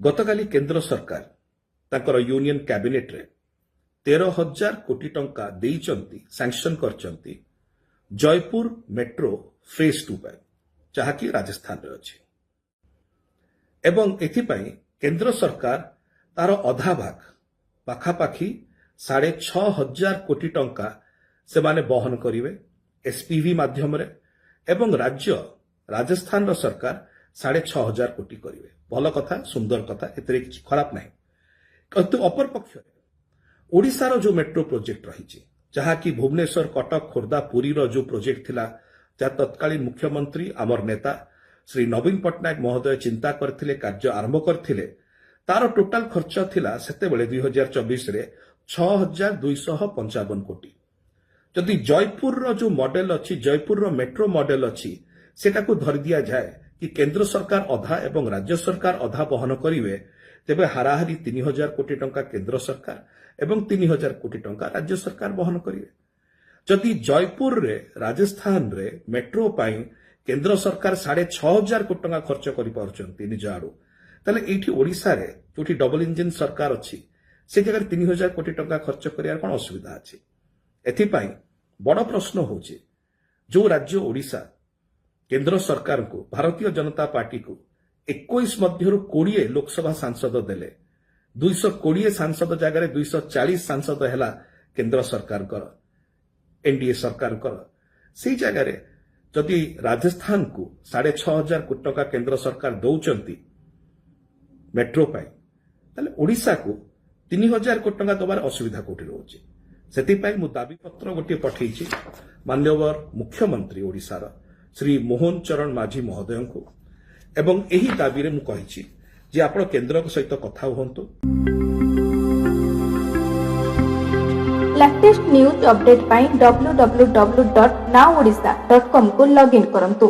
ଗତକାଲି କେନ୍ଦ୍ର ସରକାର ତାଙ୍କର ୟୁନିୟନ କ୍ୟାବିନେଟ୍ରେ 13,000 କୋଟି ଟଙ୍କା ଦେଇଛନ୍ତି, ସାଂକ୍ସନ କରିଛନ୍ତି ଜୟପୁର ମେଟ୍ରୋ ଫେଜ୍ 2 ପାଇଁ, ଯାହାକି ରାଜସ୍ଥାନରେ ଅଛି। ଏବଂ ଏଥିପାଇଁ କେନ୍ଦ୍ର ସରକାର ତାର ଅଧା ଭାଗ ପାଖାପାଖି 6,500 କୋଟି ଟଙ୍କା ସେମାନେ ବହନ କରିବେ ଏସ୍ପିଭି ମାଧ୍ୟମରେ ଏବଂ ରାଜସ୍ଥାନର ସରକାର 6,500 କୋଟି କରିବେ। ଭଲ କଥା, ସୁନ୍ଦର କଥା, ଏଥିରେ କିଛି ଖରାପ ନାହିଁ। କିନ୍ତୁ ଅପରପକ୍ଷରେ ଓଡ଼ିଶାର ଯୋଉ ମେଟ୍ରୋ ପ୍ରୋଜେକ୍ଟ ରହିଛି, ଯାହାକି ଭୁବନେଶ୍ୱର, କଟକ, ଖୋର୍ଦ୍ଧା, ପୁରୀର ଯୋଉ ପ୍ରୋଜେକ୍ଟ ଥିଲା, ଯାହା ତତ୍କାଳୀନ ମୁଖ୍ୟମନ୍ତ୍ରୀ ଆମର ନେତା ଶ୍ରୀ ନବୀନ ପଟ୍ଟନାୟକ ମହୋଦୟ ଚିନ୍ତା କରିଥିଲେ, କାର୍ଯ୍ୟ ଆରମ୍ଭ କରିଥିଲେ, ତାର ଟୋଟାଲ ଖର୍ଚ୍ଚ ଥିଲା ସେତେବେଳେ 2024ରେ 6,255 କୋଟି। ଯଦି ଜୟପୁରର ଯୋଉ ମଡେଲ ଅଛି, ଜୟପୁରର ମେଟ୍ରୋ ମଡେଲ ଅଛି, ସେଟାକୁ ଧରି ଦିଆଯାଏ କି କେନ୍ଦ୍ର ସରକାର ଅଧା ଏବଂ ରାଜ୍ୟ ସରକାର ଅଧା ବହନ କରିବେ, ତେବେ ହାରାହାରି 3,000 କୋଟି ଟଙ୍କା କେନ୍ଦ୍ର ସରକାର ଏବଂ 3,000 କୋଟି ଟଙ୍କା ରାଜ୍ୟ ସରକାର ବହନ କରିବେ। ଯଦି ଜୟପୁରରେ ରାଜସ୍ଥାନରେ ମେଟ୍ରୋ ପାଇଁ କେନ୍ଦ୍ର ସରକାର 6,500 କୋଟି ଟଙ୍କା ଖର୍ଚ୍ଚ କରିପାରୁଛନ୍ତି ନିଜ ଆଡୁ, ତାହେଲେ ଏଇଠି ଓଡ଼ିଶାରେ ଯୋଉଠି ଡବଲ ଇଞ୍ଜିନ ସରକାର ଅଛି, ସେ ଜାଗାରେ 3,000 କୋଟି ଟଙ୍କା ଖର୍ଚ୍ଚ କରିବାର କ'ଣ ଅସୁବିଧା ଅଛି? ଏଥିପାଇଁ ବଡ଼ ପ୍ରଶ୍ନ ହେଉଛି, ଯୋଉ ରାଜ୍ୟ ଓଡ଼ିଶା କେନ୍ଦ୍ର ସରକାରଙ୍କୁ, ଭାରତୀୟ ଜନତା ପାର୍ଟିକୁ 21 ମଧ୍ୟରୁ 20 ଲୋକସଭା ସାଂସଦ ଦେଲେ, 220 ସାଂସଦ ଜାଗାରେ 240 ସାଂସଦ ହେଲା କେନ୍ଦ୍ର ସରକାରଙ୍କର, ଏନ୍ଡିଏ ସରକାରଙ୍କର। ସେଇ ଜାଗାରେ ଯଦି ରାଜସ୍ଥାନକୁ 6,500 କୋଟି ଟଙ୍କା କେନ୍ଦ୍ର ସରକାର ଦଉଛନ୍ତି ମେଟ୍ରୋ ପାଇଁ, ତାହେଲେ ଓଡ଼ିଶାକୁ 3,000 କୋଟି ଟଙ୍କା ଦେବାର ଅସୁବିଧା କୋଉଠି ରହୁଛି? ସେଥିପାଇଁ ମୁଁ ଦାବିପତ୍ର ଗୋଟିଏ ପଠେଇଛି ମାନ୍ୟବର ମୁଖ୍ୟମନ୍ତ୍ରୀ ଓଡ଼ିଶାର ଶ୍ରୀ ମୋହନ ଚରଣ ମାଝୀ ମହୋଦୟଙ୍କୁ ଏବଂ ଏହି ଦାବିରେ ମୁଁ କହିଛି ଯେ ଆପଣ କେନ୍ଦ୍ରଙ୍କ ସହିତ କଥା ହୁଅନ୍ତୁ। ଲାଟେଷ୍ଟ ନ୍ୟୁଜ୍ ଅପଡେଟ୍ ପାଇଁ www.nowodisha.com କୁ ଲଗ୍ଇନ୍ କରନ୍ତୁ।